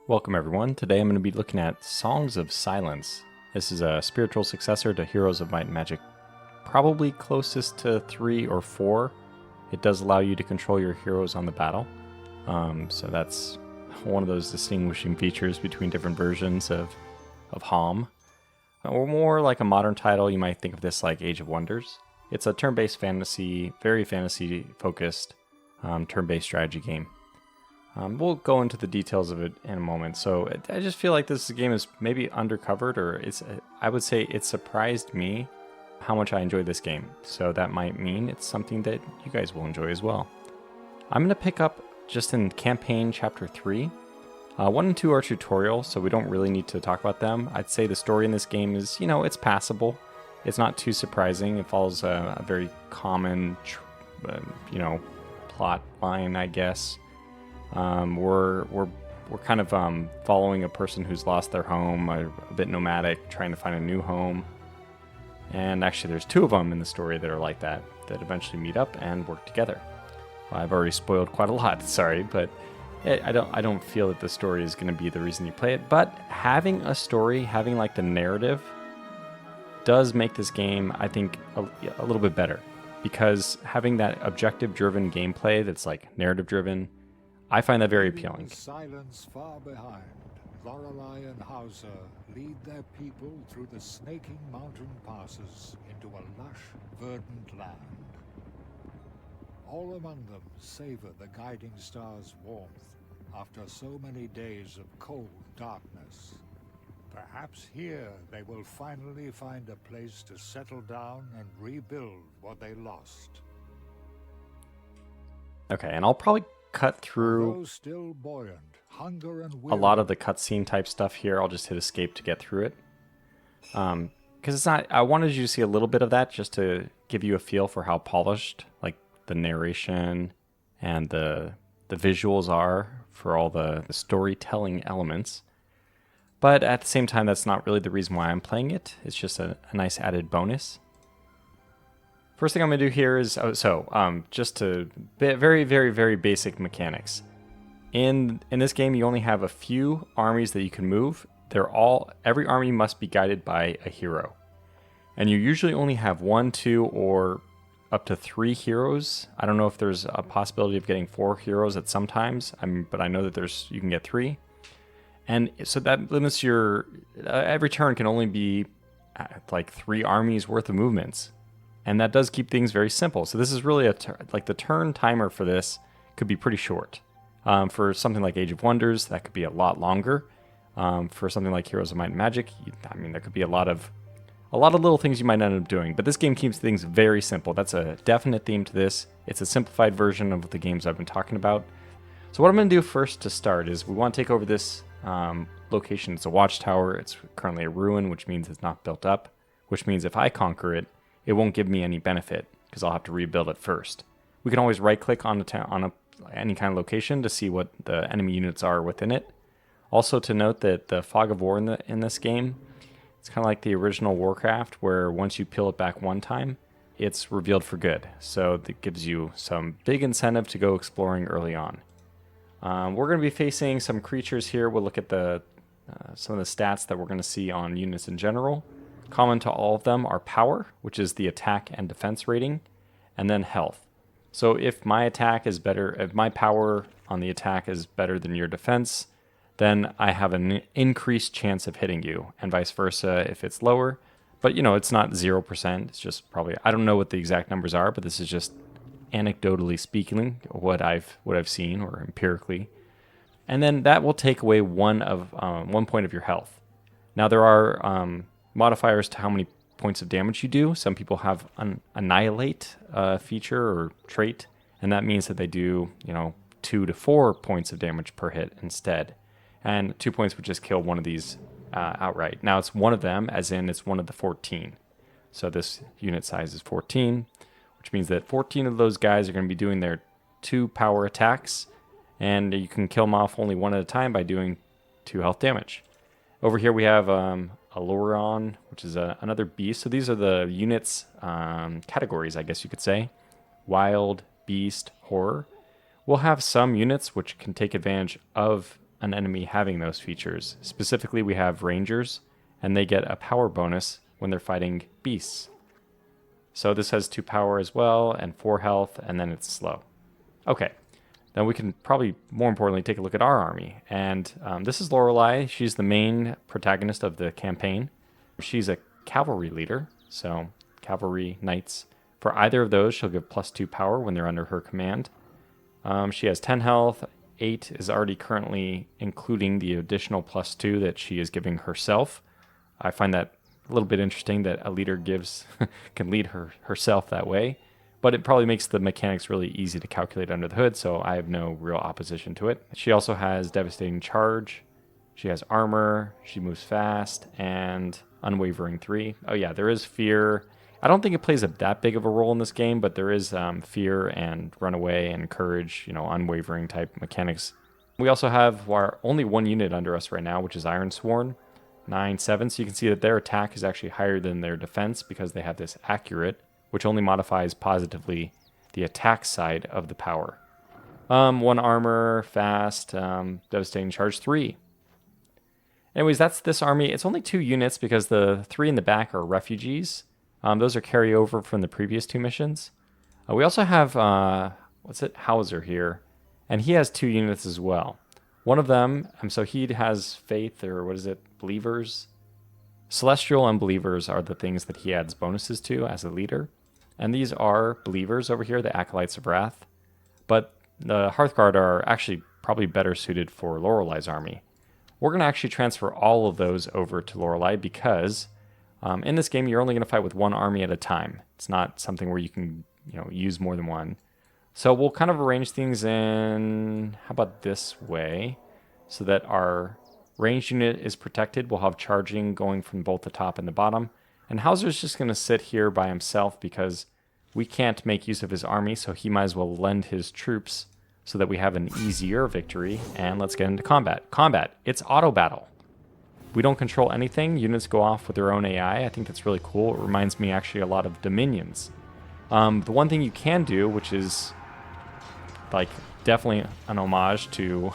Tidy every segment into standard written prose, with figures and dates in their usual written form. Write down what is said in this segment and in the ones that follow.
Welcome everyone. Today I'm going to be looking at Songs of Silence. This is a spiritual successor to Heroes of Might and Magic, probably closest to 3 or 4. It does allow you to control your heroes on the battle, so that's one of those distinguishing features between different versions of HOMM. Or more like a modern title, you might think of this like Age of Wonders. It's a turn-based fantasy, very fantasy-focused turn-based strategy game. We'll go into the details of it in a moment. So I just feel like this game is maybe undercovered, or I would say it surprised me how much I enjoyed this game. So that might mean it's something that you guys will enjoy as well. I'm going to pick up just in campaign chapter 3. 1 and 2 are tutorial, so we don't really need to talk about them. I'd say the story in this game is, it's passable. It's not too surprising. It follows a very common, plot line, I guess. We're kind of following a person who's lost their home, a bit nomadic, trying to find a new home. And actually, there's 2 of them in the story that are like that eventually meet up and work together. Well, I've already spoiled quite a lot, sorry, but I don't feel that the story is going to be the reason you play it. But having a story, having like the narrative, does make this game, I think, a little bit better, because having that objective-driven gameplay that's like narrative-driven, I find that very appealing. Silence far behind, Lorelei and Hauser lead their people through the snaking mountain passes into a lush, verdant land. All among them savor the guiding star's warmth after so many days of cold darkness. Perhaps here they will finally find a place to settle down and rebuild what they lost. Okay, and I'll probably cut through still buoyant, hunger and a lot of the cutscene type stuff here. I'll just hit escape to get through it. Because it's not, I wanted you to see a little bit of that just to give you a feel for how polished like the narration and the visuals are for all the storytelling elements. But at the same time, that's not really the reason why I'm playing it. It's just a nice added bonus. First thing I'm going to do here is, just to very, very, very basic mechanics. In this game, you only have a few armies that you can move. Every army must be guided by a hero. And you usually only have 1, 2, or up to 3 heroes. I don't know if there's a possibility of getting 4 heroes at some times, but I know that you can get 3. And so that limits your, every turn can only be like 3 armies worth of movements. And that does keep things very simple. So this is really like the turn timer for this could be pretty short. For something like Age of Wonders, that could be a lot longer. For something like Heroes of Might and Magic, there could be a lot of little things you might end up doing. But this game keeps things very simple. That's a definite theme to this. It's a simplified version of the games I've been talking about. So what I'm going to do first to start is we want to take over this location. It's a watchtower. It's currently a ruin, which means it's not built up, which means if I conquer it, it won't give me any benefit because I'll have to rebuild it first. We can always right-click on any kind of location to see what the enemy units are within it. Also to note that the fog of war in this game, it's kind of like the original Warcraft, where once you peel it back one time, it's revealed for good. So that gives you some big incentive to go exploring early on. We're going to be facing some creatures here. We'll look at some of the stats that we're going to see on units in general. Common to all of them are power, which is the attack and defense rating, and then health. So if my power on the attack is better than your defense, then I have an increased chance of hitting you, and vice versa if it's lower. But it's not 0%. It's just probably, I don't know what the exact numbers are, but this is just anecdotally speaking what I've seen or empirically. And then that will take away 1 point of your health. Now there are modifiers to how many points of damage you do. Some people have an annihilate feature or trait, and that means that they do 2 to 4 points of damage per hit instead. And 2 points would just kill one of these outright. Now it's one of them, as in it's one of the 14. So this unit size is 14, which means that 14 of those guys are going to be doing their 2 power attacks, and you can kill them off only one at a time by doing 2 health damage. Over here we have Aluron, which is another beast. So these are the units categories, I guess you could say. Wild, beast, horror. We'll have some units which can take advantage of an enemy having those features. Specifically, we have rangers, and they get a power bonus when they're fighting beasts. So this has 2 power as well, and 4 health, and then it's slow. Okay, then we can probably, more importantly, take a look at our army. And this is Lorelei. She's the main protagonist of the campaign. She's a cavalry leader, so cavalry knights. For either of those, she'll give +2 power when they're under her command. She has 10 health. 8 is already currently including the additional +2 that she is giving herself. I find that a little bit interesting that a leader can lead herself that way, but it probably makes the mechanics really easy to calculate under the hood, so I have no real opposition to it. She also has devastating charge. She has armor. She moves fast and unwavering 3. Oh yeah, there is fear. I don't think it plays that big of a role in this game, but there is fear and runaway and courage, unwavering type mechanics. We also have only 1 unit under us right now, which is Ironsworn, 9/7. So you can see that their attack is actually higher than their defense because they have this accurate, which only modifies positively the attack side of the power. 1 armor, fast, devastating charge 3. Anyways, that's this army. It's only 2 units because the 3 in the back are refugees. Those are carryover from the previous 2 missions. We also have, Hauser here, and he has 2 units as well. One of them, so he has faith, or believers. Celestial and believers are the things that he adds bonuses to as a leader. And these are believers over here, the Acolytes of Wrath. But the Hearthguard are actually probably better suited for Lorelei's army. We're going to actually transfer all of those over to Lorelei because in this game, you're only going to fight with 1 army at a time. It's not something where you can, use more than 1. So we'll kind of arrange things in, how about this way, so that our ranged unit is protected. We'll have charging going from both the top and the bottom. And Hauser's just going to sit here by himself because we can't make use of his army, so he might as well lend his troops so that we have an easier victory. And let's get into combat. Combat, it's auto battle. We don't control anything. Units go off with their own AI. I think that's really cool. It reminds me actually a lot of Dominions. The one thing you can do, which is definitely an homage to,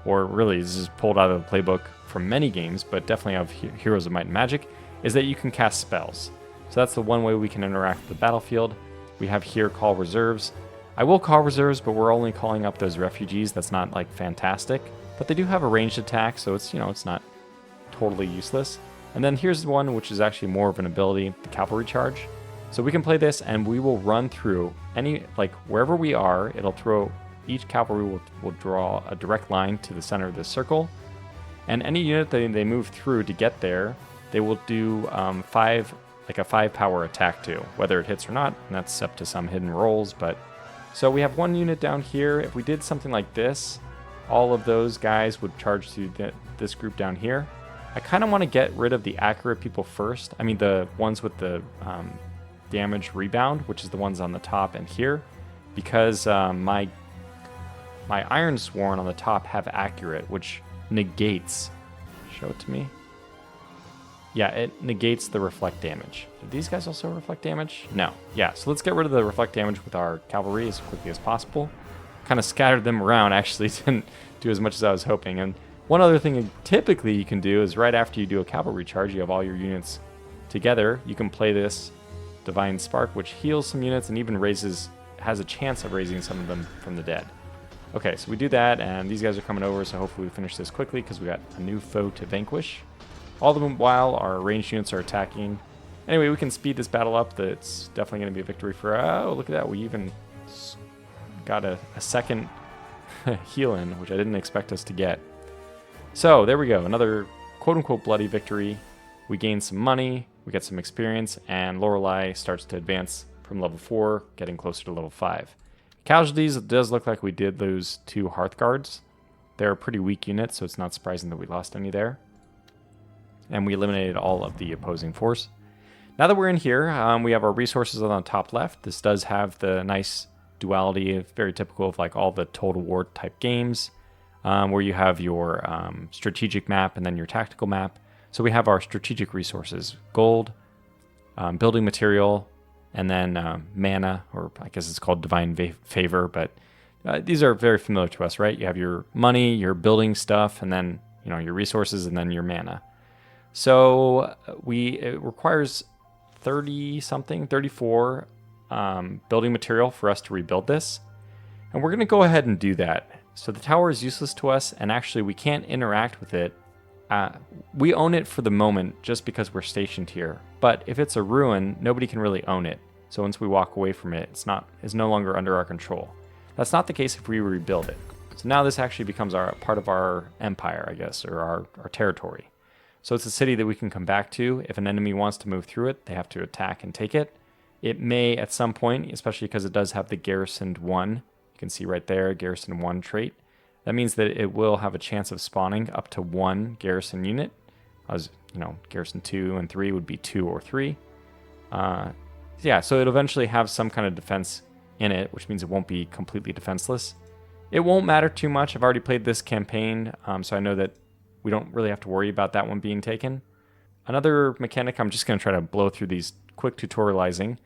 or really this is pulled out of the playbook from many games, but definitely of Heroes of Might and Magic, is that you can cast spells. So that's the one way we can interact with the battlefield. We have here call reserves. I will call reserves, but we're only calling up those refugees. That's not fantastic, but they do have a ranged attack, so it's it's not totally useless. And then here's one which is actually more of an ability, the cavalry charge. So we can play this and we will run through any, wherever we are, it'll throw, each cavalry will draw a direct line to the center of this circle. And any unit that they move through to get there, they will do a 5 power attack to, whether it hits or not. And that's up to some hidden rolls. But so we have 1 unit down here. If we did something like this, all of those guys would charge to this group down here. I kind of want to get rid of the accurate people first. I mean, the ones with the damage rebound, which is the ones on the top and here, because my Ironsworn on the top have accurate, which negates. Show it to me. Yeah, it negates the reflect damage. Do these guys also reflect damage? No. Yeah, so let's get rid of the reflect damage with our cavalry as quickly as possible. Kind of scattered them around, actually. Didn't do as much as I was hoping. And one other thing typically you can do is right after you do a cavalry charge, you have all your units together. You can play this Divine Spark, which heals some units and even has a chance of raising some of them from the dead. Okay, so we do that, and these guys are coming over, so hopefully we finish this quickly because we got a new foe to vanquish. All the while, our ranged units are attacking. Anyway, we can speed this battle up. That's definitely going to be a victory for... Oh, look at that. We even got a second heal in, which I didn't expect us to get. So, there we go. Another quote-unquote bloody victory. We gain some money, we get some experience, and Lorelei starts to advance from level 4, getting closer to level 5. Casualties, it does look like we did lose 2 Hearthguards. They're a pretty weak unit, so it's not surprising that we lost any there. And we eliminated all of the opposing force. Now that we're in here, we have our resources on the top left. This does have the nice duality, very typical of all the Total War type games, where you have your strategic map and then your tactical map. So we have our strategic resources, gold, building material, and then mana, or I guess it's called divine favor, but these are very familiar to us, right? You have your money, your building stuff, and then your resources, and then your mana. So it requires 30 something, 34 building material for us to rebuild this. And we're going to go ahead and do that. So the tower is useless to us, and actually we can't interact with it. We own it for the moment just because we're stationed here. But if it's a ruin, nobody can really own it. So once we walk away from it, it's no longer under our control. That's not the case if we rebuild it. So now this actually becomes part of our empire, I guess, or our territory. So it's a city that we can come back to. If an enemy wants to move through it, they have to attack and take it. It may at some point, especially because it does have the garrisoned 1. You can see right there, garrison 1 trait. That means that it will have a chance of spawning up to 1 garrison unit. As garrison 2 and 3 would be 2 or 3. Yeah, so it'll eventually have some kind of defense in it, which means it won't be completely defenseless. It won't matter too much. I've already played this campaign, so I know that we don't really have to worry about that one being taken. Another mechanic, I'm just going to try to blow through these quick tutorializing.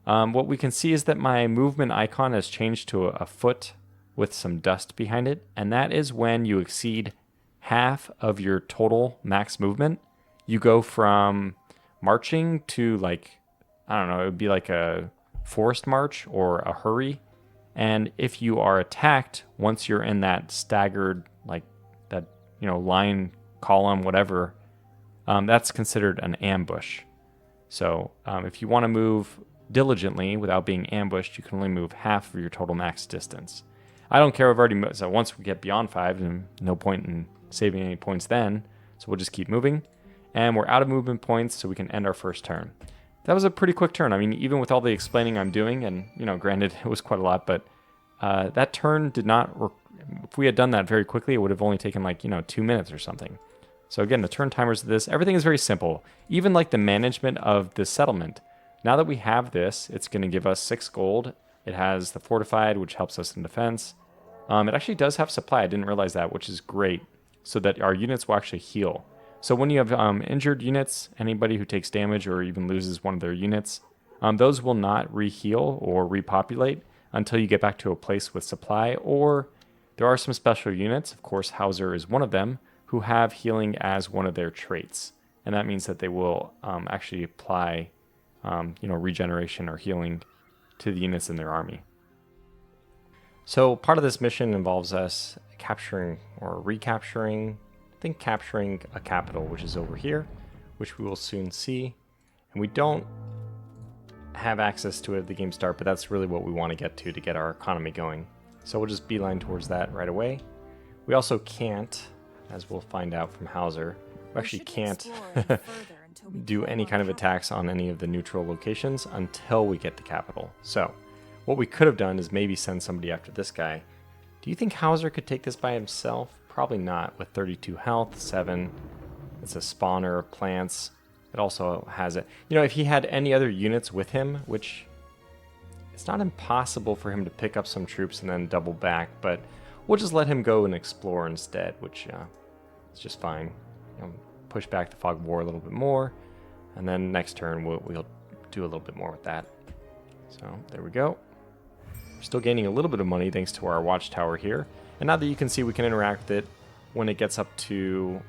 What we can see is that my movement icon has changed to a foot with some dust behind it, and that is when you exceed half of your total max movement. You go from marching to I don't know, it would be like a forced march or a hurry. And if you are attacked, once you're in that staggered, line, column, whatever, that's considered an ambush. So if you want to move diligently without being ambushed, you can only move half of your total max distance. I don't care, I've already moved, so once we get beyond 5, and no point in saving any points then, so we'll just keep moving. And we're out of movement points, so we can end our first turn. That was a pretty quick turn. I mean, even with all the explaining I'm doing, and granted it was quite a lot, but that turn did not if we had done that very quickly, it would have only taken 2 minutes or something. So again, the turn timers of this, everything is very simple. Even the management of the settlement. Now that we have this, it's going to give us 6 gold. It has the fortified, which helps us in defense. It actually does have supply. I didn't realize that, which is great, so that our units will actually heal. So when you have injured units, anybody who takes damage or even loses one of their units, those will not re-heal or repopulate until you get back to a place with supply, or there are some special units, of course Hauser is one of them, who have healing as one of their traits. And that means that they will actually apply regeneration or healing to the units in their army. So part of this mission involves us capturing or recapturing, I think capturing a capital, which is over here, which we will soon see. And we don't have access to it at the game start, but that's really what we want to get our economy going. So we'll just beeline towards that right away. We also can't, as we'll find out from Hauser, we actually can't do any kind of attacks on any of the neutral locations until we get the capital. So what we could have done is maybe send somebody after this guy. Do you think Hauser could take this by himself? Probably not, with 32 health, 7. It's a spawner of plants. It also has it. If he had any other units with him, which it's not impossible for him to pick up some troops and then double back, but we'll just let him go and explore instead, which is just fine. Push back the fog of war a little bit more, and then next turn we'll do a little bit more with that. So there we go. We're still gaining a little bit of money thanks to our watchtower here, and now that you can see we can interact with it when it gets up to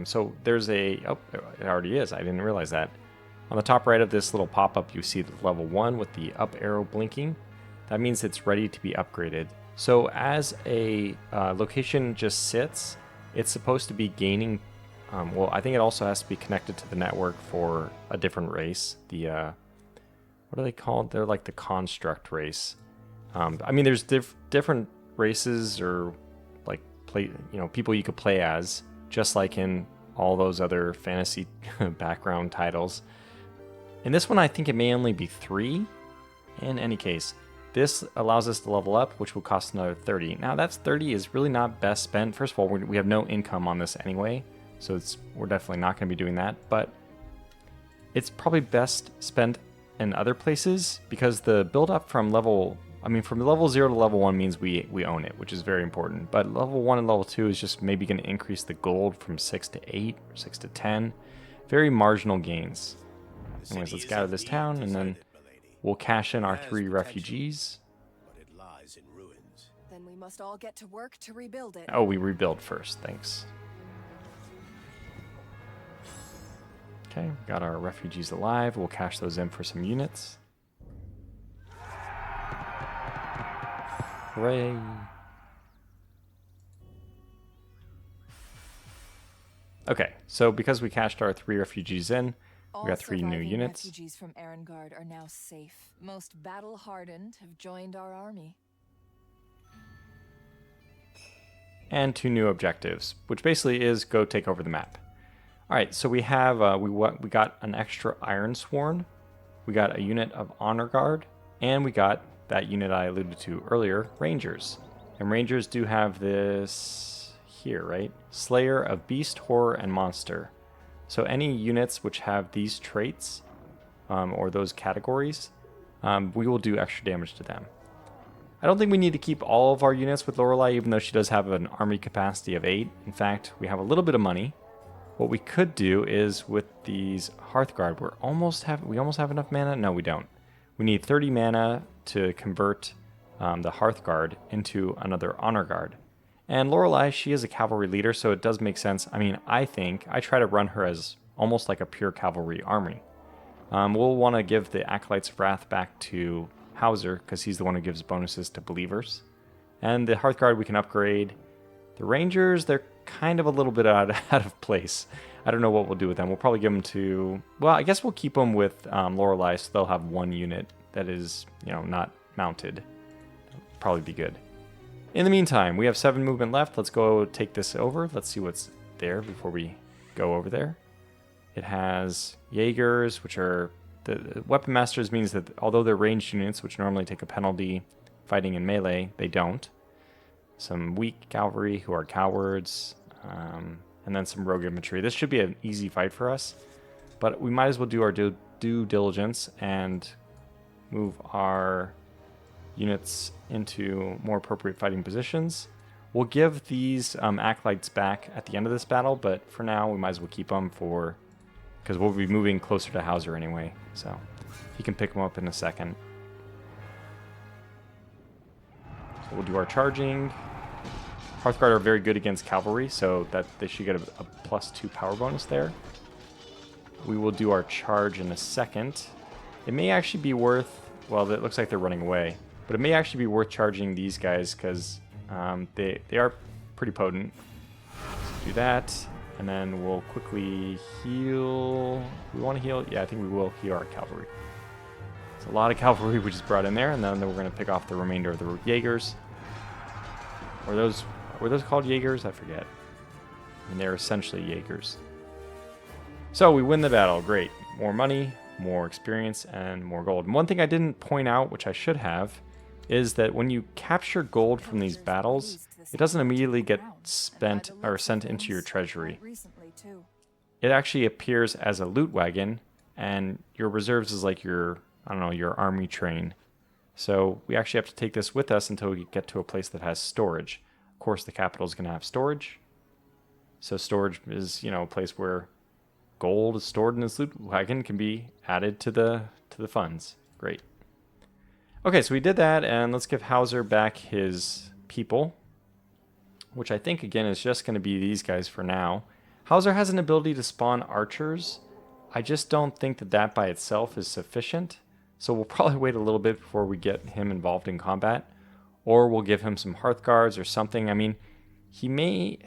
so there's it already is. I didn't realize that. On the top right of this little pop-up, you see the level 1 with the up arrow blinking. That means it's ready to be upgraded. So as a location just sits, it's supposed to be gaining. I think it also has to be connected to the network for a different race. The what are they called? They're like the construct race. There's different races or people you could play as, just like in all those other fantasy background titles. In this one, I think it may only be 3. In any case, this allows us to level up, which will cost another 30. Now, that's 30 is really not best spent. First of all, we have no income on this anyway, so we're definitely not going to be doing that. But it's probably best spent in other places, because the build up from level 0 to level 1 means we own it, which is very important. But level 1 and level 2 is just maybe going to increase the gold from 6 to 8 or 6 to 10. Very marginal gains. Anyways, let's get out of this town, and then we'll cash in our 3 refugees. But it lies in ruins. Then we must all get to work to rebuild it. Oh, we rebuild first. Thanks. Okay, got our refugees alive. We'll cash those in for some units. Hooray. Okay, so because we cashed our 3 refugees in, we got 3 new units. Refugees from Erengard are now safe. Most battle-hardened have joined our army. And 2 new objectives, which basically is go take over the map. All right, so we have we got an extra Iron Sworn, we got a unit of Honor Guard, and we got that unit I alluded to earlier, Rangers. And Rangers do have this here, right? Slayer of Beast, Horror, and Monster. So any units which have these traits or those categories, we will do extra damage to them. I don't think we need to keep all of our units with Lorelei, even though she does have an army capacity of 8. In fact, we have a little bit of money. What we could do is with these Hearthguard, we almost have enough mana. No, we don't. We need 30 mana to convert the Hearthguard into another Honor Guard. And Lorelei, she is a cavalry leader, so it does make sense. I mean, I try to run her as almost like a pure cavalry army. We'll want to give the Acolytes of Wrath back to Hauser, because he's the one who gives bonuses to believers. And the Hearthguard we can upgrade. The Rangers, they're kind of a little bit out of place. I don't know what we'll do with them. We'll probably give them to... Well, I guess we'll keep them with Lorelei, so they'll have 1 unit that is, not mounted. That'll probably be good. In the meantime, we have 7 movement left. Let's go take this over. Let's see what's there before we go over there. It has Jaegers, which are... The Weapon Masters means that although they're ranged units, which normally take a penalty fighting in melee, they don't. Some weak cavalry who are cowards, and then some rogue infantry. This should be an easy fight for us, but we might as well do our due diligence and move our units into more appropriate fighting positions. We'll give these acolytes back at the end of this battle, but for now we might as well keep them because we'll be moving closer to Hauser anyway, so he can pick them up in a second. So we'll do our charging. Hearthguard are very good against cavalry, so that they should get a +2 power bonus there. We will do our charge in a second. It may actually be worth... Well, it looks like they're running away. But it may actually be worth charging these guys, because they are pretty potent. Let's do that. And then we'll quickly heal... We want to heal? Yeah, I think we will heal our cavalry. It's a lot of cavalry we just brought in there, and then we're going to pick off the remainder of the Jaegers. Were those called Jaegers? I forget. I mean, they're essentially Jaegers. So we win the battle. Great. More money, more experience, and more gold. And one thing I didn't point out, which I should have, is that when you capture gold from these battles, it doesn't immediately get spent or sent into your treasury. It actually appears as a loot wagon, and your reserves is like your, I don't know, your army train. So we actually have to take this with us until we get to a place that has storage. Of course, the capital is going to have storage. So storage is, a place where gold is stored in this loot wagon can be added to the funds. Great. Okay, so we did that, and let's give Hauser back his people, which I think, again, is just going to be these guys for now. Hauser has an ability to spawn archers. I just don't think that by itself is sufficient. So we'll probably wait a little bit before we get him involved in combat. Or we'll give him some Hearthguards or something. I mean, he may...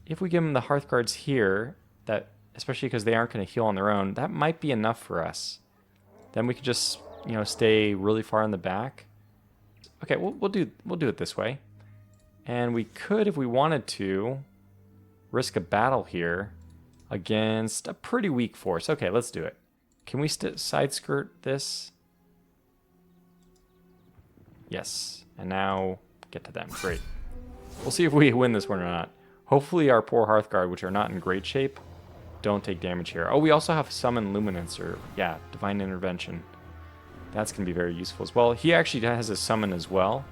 if we give him the Hearthguards here, that especially because they aren't going to heal on their own, that might be enough for us. Then we could just, stay really far in the back. Okay, we'll do it this way. And we could, if we wanted to, risk a battle here against a pretty weak force. Okay, let's do it. Can we side skirt this? Yes. And now get to them. Great. We'll see if we win this one or not. Hopefully our poor Hearthguard, which are not in great shape, don't take damage here. Oh, we also have Summon Luminance, or, yeah, Divine Intervention. That's going to be very useful as well. He actually has a Summon as well.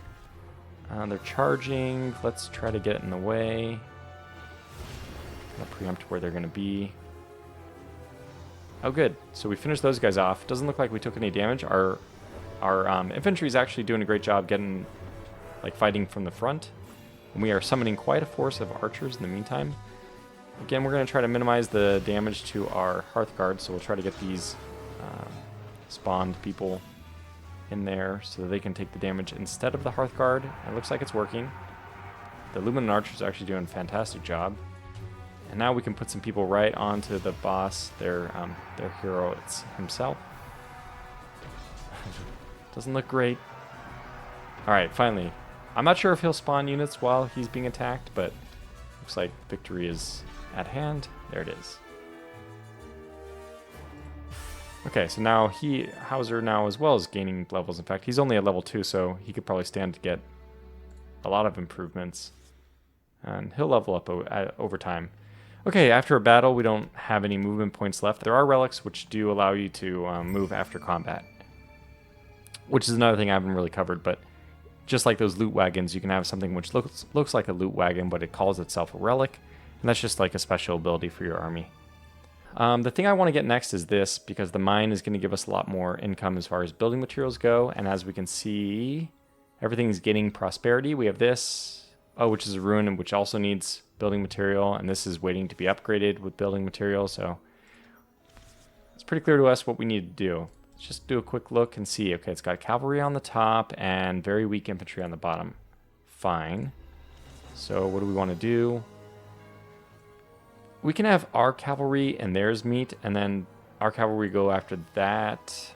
They're charging. Let's try to get in the way. I'll preempt where they're going to be. Oh, good. So we finished those guys off. Doesn't look like we took any damage. Our infantry is actually doing a great job getting like fighting from the front. And we are summoning quite a force of archers in the meantime. Again, we're going to try to minimize the damage to our Hearthguard, so we'll try to get these spawned people in there so that they can take the damage instead of the Hearthguard. It looks like it's working. The Luminant Archers are actually doing a fantastic job. And now we can put some people right onto the boss, their hero himself. Doesn't look great. Alright, finally. I'm not sure if he'll spawn units while he's being attacked, but looks like victory is at hand. There it is. Okay, so now Hauser now as well is gaining levels. In fact, he's only at level 2, so he could probably stand to get a lot of improvements. And he'll level up over time. Okay, after a battle, we don't have any movement points left. There are relics which do allow you to move after combat, which is another thing I haven't really covered, but just like those loot wagons, you can have something which looks like a loot wagon, but it calls itself a relic, and that's just like a special ability for your army. The thing I want to get next is this, because the mine is going to give us a lot more income as far as building materials go, and as we can see, everything's getting prosperity. We have this, which is a ruin, and which also needs building material, and this is waiting to be upgraded with building material, so it's pretty clear to us what we need to do. Let's just do a quick look and see. Okay, it's got cavalry on the top and very weak infantry on the bottom. Fine. So what do we want to do? We can have our cavalry and theirs meet, and then our cavalry go after that.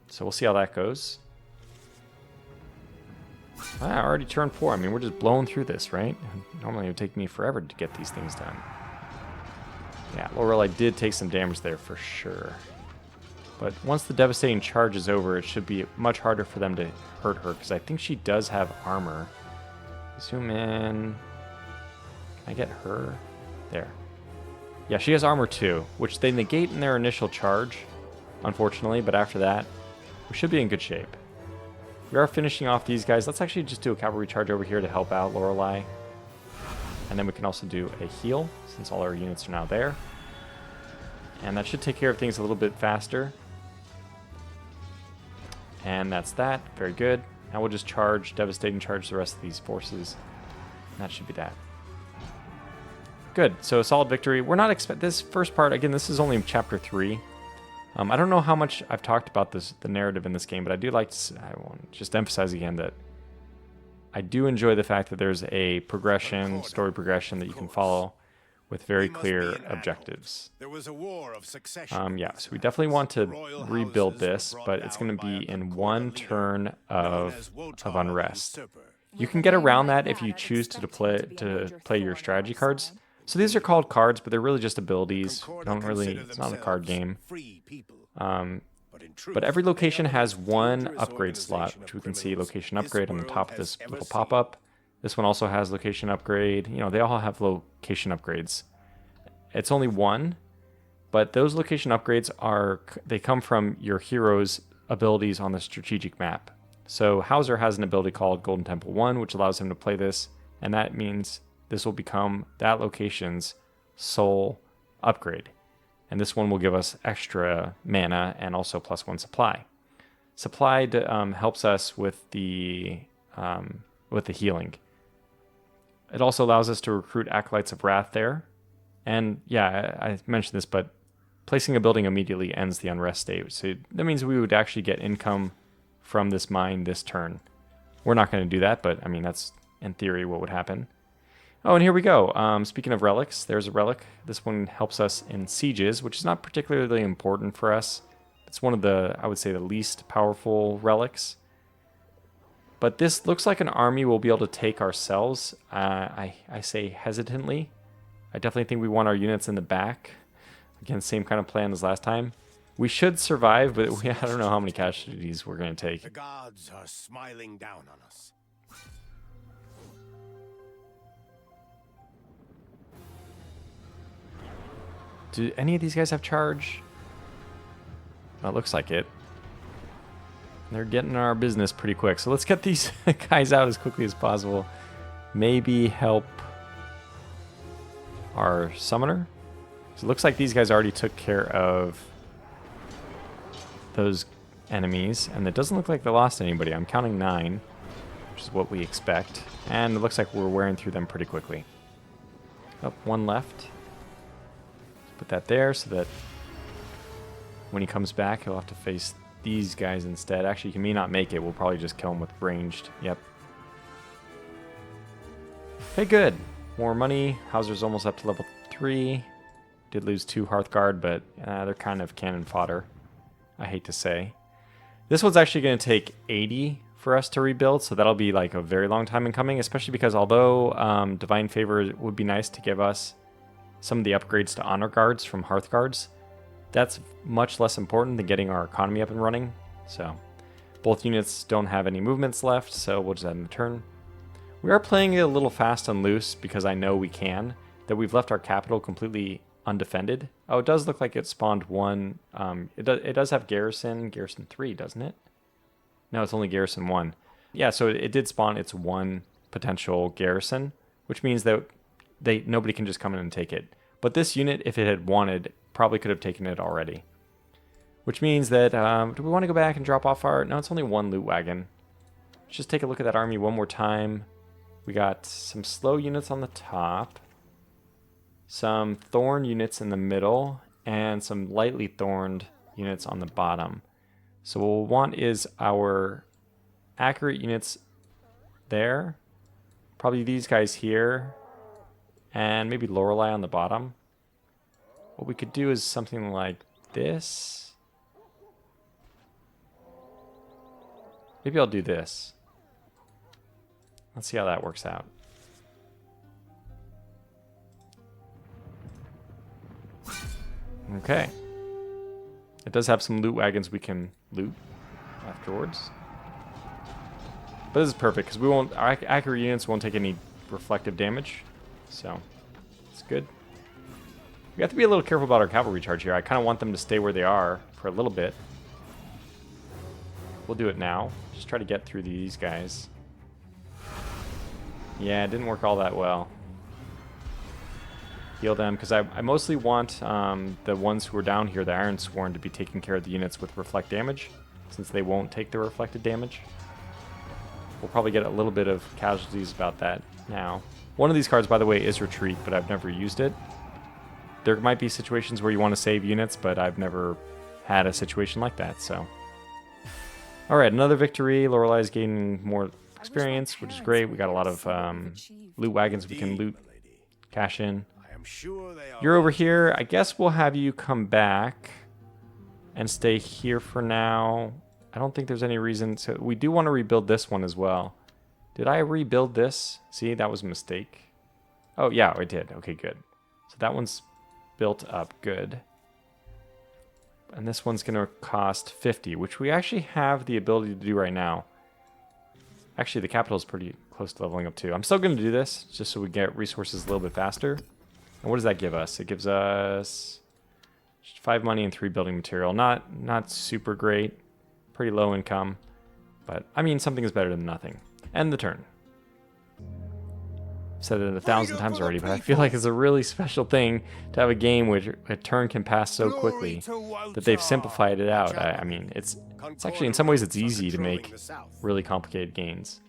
So we'll see how that goes. I already turned 4. I mean, we're just blowing through this, right? Normally it would take me forever to get these things done. Yeah, Lorelei did take some damage there for sure. But once the devastating charge is over, it should be much harder for them to hurt her, because I think she does have armor. Zoom in. Can I get her? There. Yeah, she has armor too, which they negate in their initial charge, unfortunately, but after that, we should be in good shape. We are finishing off these guys. Let's actually just do a cavalry charge over here to help out Lorelei. And then we can also do a heal, since all our units are now there. And that should take care of things a little bit faster. And that's that. Very good. Now we'll just charge, devastating charge the rest of these forces. And that should be that. Good. So a solid victory. We're not this first part, again, this is only chapter 3. I don't know how much I've talked about the narrative in this game, but I do like to, I want to just emphasize again that I do enjoy the fact that there's a progression, story progression that you can follow with very clear objectives. There was a war of succession. Yeah, so we definitely want to rebuild this, but it's going to be in one turn of unrest. You can get around that if you choose to play your strategy cards. So these are called cards, but they're really just abilities. It's not a card game. But every location has one upgrade slot, which we can see location upgrade on the top of this little pop-up. This one also has location upgrade. You know, they all have location upgrades. It's only one, but those location upgrades they come from your hero's abilities on the strategic map. So Hauser has an ability called Golden Temple 1, which allows him to play this, and that means this will become that location's sole upgrade. And this one will give us extra mana and also +1 supply. Supply helps us with the healing. It also allows us to recruit Acolytes of Wrath there. And yeah, I mentioned this, but placing a building immediately ends the unrest state. So that means we would actually get income from this mine this turn. We're not going to do that, but I mean, that's in theory what would happen. Oh, and here we go. Speaking of relics, there's a relic. This one helps us in sieges, which is not particularly important for us. It's one of I would say, the least powerful relics. But this looks like an army we'll be able to take ourselves. I say hesitantly. I definitely think we want our units in the back. Again, same kind of plan as last time. We should survive, but I don't know how many casualties we're going to take. The gods are smiling down on us. Do any of these guys have charge? Well, it looks like it. They're getting our business pretty quick. So let's get these guys out as quickly as possible. Maybe help our summoner. So it looks like these guys already took care of those enemies, and it doesn't look like they lost anybody. I'm counting 9, which is what we expect, and it looks like we're wearing through them pretty quickly. Oh, 1 left. Put that there so that when he comes back, he'll have to face these guys instead. Actually, he may not make it. We'll probably just kill him with ranged. Yep. Okay, good. More money. Hauser's almost up to level 3. Did lose 2 Hearthguard, but they're kind of cannon fodder, I hate to say. This one's actually going to take 80 for us to rebuild, so that'll be like a very long time in coming, especially because although Divine Favor would be nice to give us some of the upgrades to Honor Guards from Hearthguards, that's much less important than getting our economy up and running. So both units don't have any movements left, so we'll just end the turn. We are playing it a little fast and loose because I know we can, that we've left our capital completely undefended. Oh, it does look like it spawned 1. It does have Garrison 3, doesn't it? No, it's only Garrison 1. Yeah, so it did spawn its 1 potential Garrison, which means that nobody can just come in and take it. But this unit, if it had wanted, probably could have taken it already. Which means that, do we want to go back and drop off our... No, it's only 1 loot wagon. Let's just take a look at that army one more time. We got some slow units on the top, some thorn units in the middle, and some lightly thorned units on the bottom. So what we'll want is our accurate units there, probably these guys here, and maybe Lorelei on the bottom. What we could do is something like this. Maybe I'll do this. Let's see how that works out. Okay. It does have some loot wagons we can loot afterwards. But this is perfect because our accurate units won't take any reflective damage. So it's good. We have to be a little careful about our cavalry charge here. I kind of want them to stay where they are for a little bit. We'll do it now. Just try to get through these guys. Yeah, it didn't work all that well. Heal them, because I mostly want the ones who are down here, the Iron Sworn, to be taking care of the units with reflect damage, since they won't take the reflected damage. We'll probably get a little bit of casualties about that now. One of these cards, by the way, is Retreat, but I've never used it. There might be situations where you want to save units, but I've never had a situation like that, so... Alright, another victory. Lorelei's gaining more experience, which is great. We got a lot of loot wagons we can loot, cash in. You're over here. I guess we'll have you come back and stay here for now. I don't think there's any reason. So we do want to rebuild this one as well. Did I rebuild this? See, that was a mistake. Oh, yeah, I did. Okay, good. So that one's built up. Good. And this one's going to cost 50, which we actually have the ability to do right now. Actually, the capital is pretty close to leveling up too. I'm still going to do this just so we get resources a little bit faster. And what does that give us? It gives us 5 money and 3 building material. Not super great. Pretty low income. But, I mean, something is better than nothing. End the turn. I've said it 1,000 times already, but I feel like it's a really special thing to have a game which a turn can pass so quickly that they've simplified it out. I mean, it's actually, in some ways, it's easy to make really complicated games.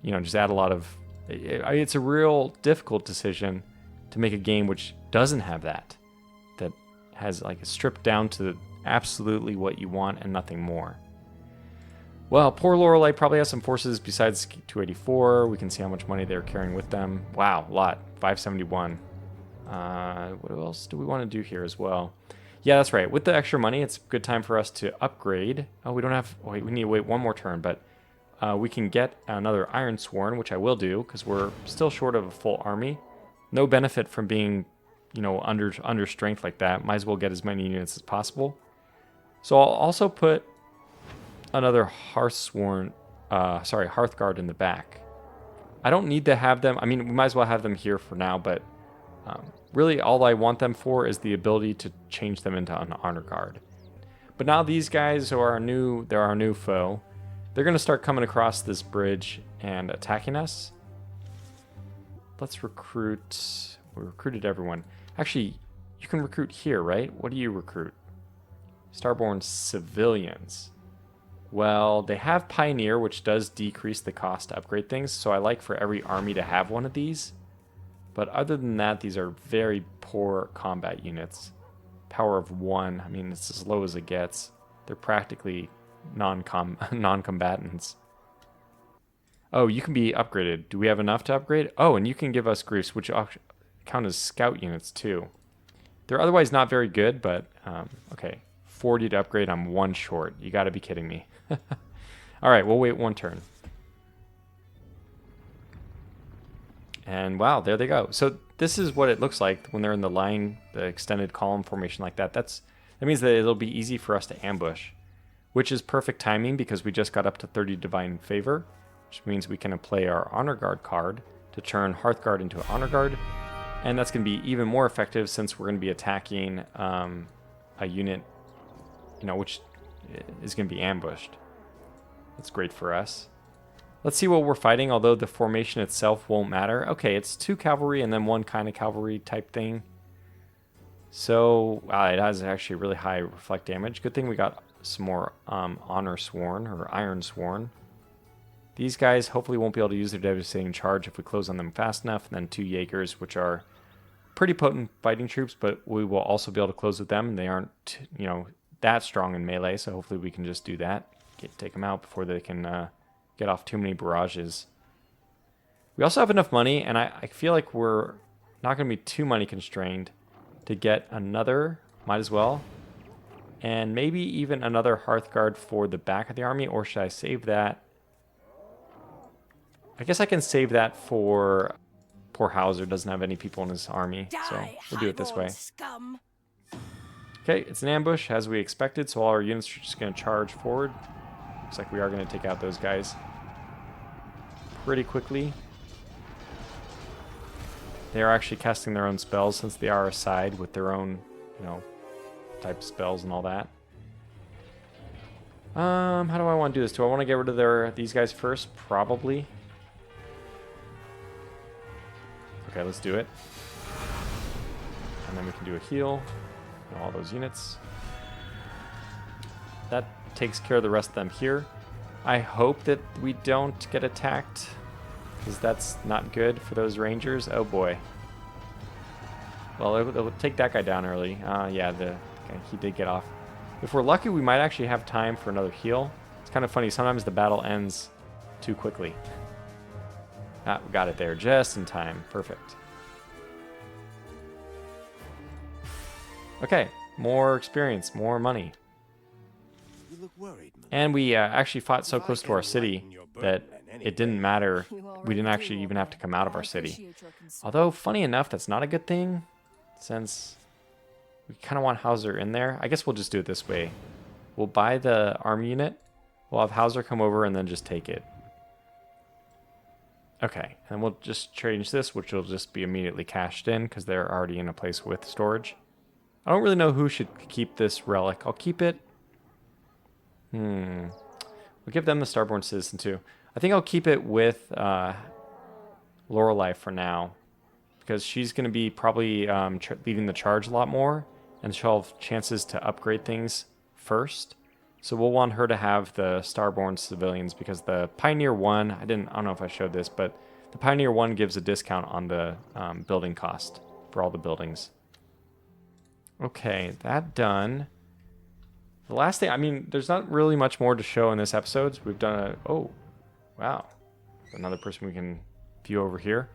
You know, just add a lot of... It's a real difficult decision to make a game which doesn't have that has like a stripped down to absolutely what you want and nothing more. Well, poor Lorelei probably has some forces besides 284. We can see how much money they're carrying with them. Wow, a lot. 571. What else do we want to do here as well? Yeah, that's right. With the extra money, it's a good time for us to upgrade. Oh, we don't have... Wait, we need to wait one more turn, but we can get another Iron Sworn, which I will do, because we're still short of a full army. No benefit from being, you know, under strength like that. Might as well get as many units as possible. So I'll also put another Hearthguard in the back. I don't need to have them. I mean, we might as well have them here for now, but really all I want them for is the ability to change them into an honor guard. But now these guys are our new foe. They're going to start coming across this bridge and attacking us. Let's recruit. We recruited everyone. Actually, you can recruit here, right? What do you recruit? Starborn civilians. Well, they have Pioneer, which does decrease the cost to upgrade things, so I like for every army to have one of these. But other than that, these are very poor combat units. Power of 1, I mean, it's as low as it gets. They're practically non-combatants. Oh, you can be upgraded. Do we have enough to upgrade? Oh, and you can give us griefs, which count as scout units too. They're otherwise not very good, but okay. 40 to upgrade, I'm 1 short. You gotta be kidding me. Alright, we'll wait 1 turn. And wow, there they go. So this is what it looks like when they're in the line, the extended column formation like that. That means that it'll be easy for us to ambush, which is perfect timing because we just got up to 30 divine favor, which means we can play our honor guard card to turn Hearthguard into an honor guard, and that's going to be even more effective since we're going to be attacking a unit, which is going to be ambushed. That's great for us. Let's see what we're fighting, although the formation itself won't matter. Okay, it's 2 cavalry and then 1 kind of cavalry type thing. So it has actually really high reflect damage. Good thing we got some more honor sworn or iron sworn. These guys hopefully won't be able to use their devastating charge if we close on them fast enough. And then 2 Jaegers, which are pretty potent fighting troops, but we will also be able to close with them. And they aren't, that strong in melee, so hopefully we can just do that. Take them out before they can get off too many barrages. We also have enough money, and I feel like we're not going to be too money constrained to get another, might as well, and maybe even another Hearthguard for the back of the army, or should I save that? I guess I can save that for poor Hauser, doesn't have any people in his army, so we'll do it this way. Scum. Okay, it's an ambush as we expected, so all our units are just going to charge forward. Looks like we are going to take out those guys pretty quickly. They are actually casting their own spells since they are aside with their own, type of spells and all that. How do I want to do this? Do I want to get rid of these guys first? Probably. Okay, let's do it. And then we can do a heal on all those units. That takes care of the rest of them here. I hope that we don't get attacked, because that's not good for those rangers. Oh boy. Well, it'll take that guy down early. Yeah, he did get off. If we're lucky, we might actually have time for another heal. It's kind of funny. Sometimes the battle ends too quickly. We got it there just in time. Perfect. Okay, more experience, more money. You look worried, man. And we actually fought so close to our city that it didn't matter. We didn't actually even have to come out of our city. Although, funny enough, that's not a good thing, since we kind of want Hauser in there. I guess we'll just do it this way. We'll buy the army unit. We'll have Hauser come over and then just take it. Okay, and we'll just change this, which will just be immediately cashed in because they're already in a place with storage. I don't really know who should keep this relic. I'll keep it. We'll give them the Starborn Citizen too. I think I'll keep it with Lorelei for now, because she's going to be probably leading the charge a lot more, and she'll have chances to upgrade things first. So we'll want her to have the Starborn civilians, because the Pioneer 1, I don't know if I showed this, but the Pioneer 1 gives a discount on the building cost for all the buildings. Okay, that done. The last thing, I mean, there's not really much more to show in this episode. We've done oh, wow. Another person we can view over here.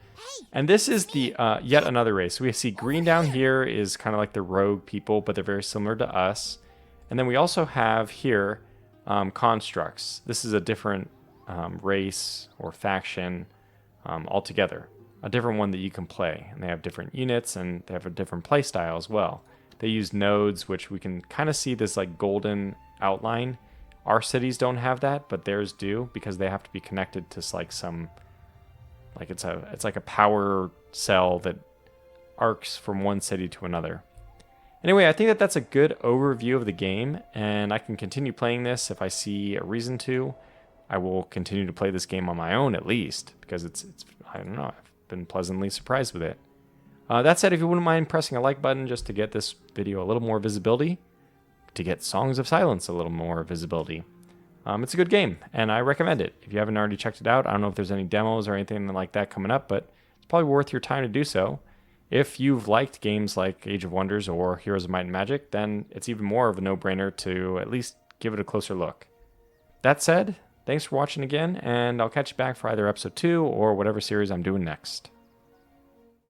And this is the yet another race. We see green down here is kind of like the rogue people, but they're very similar to us. And then we also have here constructs. This is a different race or faction altogether. A different one that you can play. And they have different units, and they have a different play style as well. They use nodes, which we can kind of see this like golden outline. Our cities don't have that, but theirs do, because they have to be connected to like some, like it's like a power cell that arcs from one city to another. Anyway, I think that's a good overview of the game, and I can continue playing this if I see a reason to. I will continue to play this game on my own at least, because it's I don't know, I've been pleasantly surprised with it. That said, if you wouldn't mind pressing a like button just to get this video a little more visibility, to get Songs of Silence a little more visibility, It's a good game, and I recommend it. If you haven't already checked it out, I don't know if there's any demos or anything like that coming up, but it's probably worth your time to do so. If you've liked games like Age of Wonders or Heroes of Might and Magic, then it's even more of a no-brainer to at least give it a closer look. That said, thanks for watching again, and I'll catch you back for either episode 2 or whatever series I'm doing next.